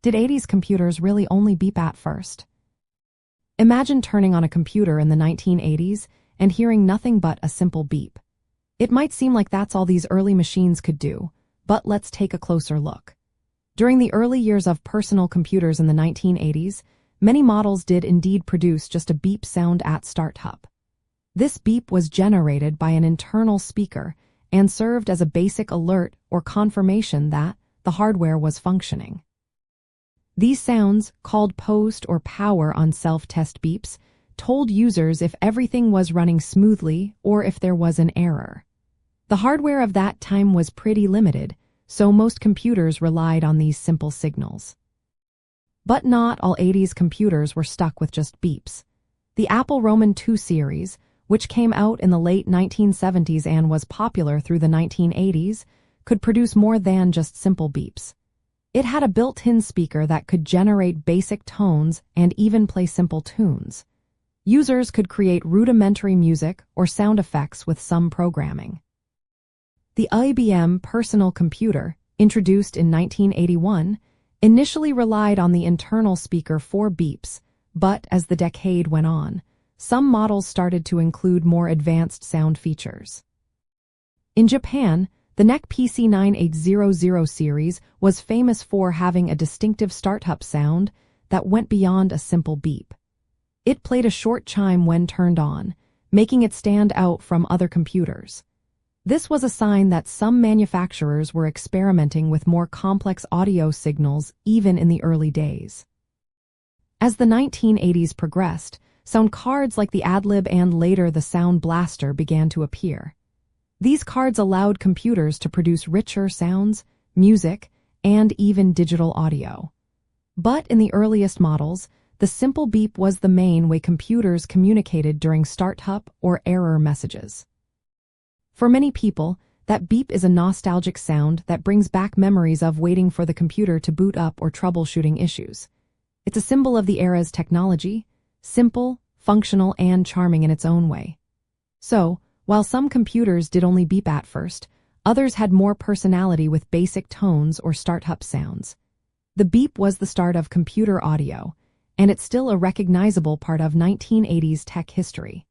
Did 80s computers really only beep at first? Imagine turning on a computer in the 1980s and hearing nothing but a simple beep. It might seem like that's all these early machines could do, but let's take a closer look. During the early years of personal computers in the 1980s, many models did indeed produce just a beep sound at startup. This beep was generated by an internal speaker and served as a basic alert or confirmation that the hardware was functioning. These sounds, called post or power on self-test beeps, told users if everything was running smoothly or if there was an error. The hardware of that time was pretty limited, so most computers relied on these simple signals. But not all 80s computers were stuck with just beeps. The Apple Roman II series, which came out in the late 1970s and was popular through the 1980s, could produce more than just simple beeps. It had a built-in speaker that could generate basic tones and even play simple tunes. Users could create rudimentary music or sound effects with some programming. The IBM personal computer, introduced in 1981, initially relied on the internal speaker for beeps, but as the decade went on, some models started to include more advanced sound features. In Japan, the NEC PC-9800 series was famous for having a distinctive startup sound that went beyond a simple beep. It played a short chime when turned on, making it stand out from other computers. This was a sign that some manufacturers were experimenting with more complex audio signals even in the early days. As the 1980s progressed, sound cards like the AdLib and later the Sound Blaster began to appear. These cards allowed computers to produce richer sounds, music, and even digital audio. But in the earliest models, the simple beep was the main way computers communicated during startup or error messages. For many people, that beep is a nostalgic sound that brings back memories of waiting for the computer to boot up or troubleshooting issues. It's a symbol of the era's technology, simple, functional, and charming in its own way. So, while some computers did only beep at first, others had more personality with basic tones or startup sounds. The beep was the start of computer audio, and it's still a recognizable part of 1980s tech history.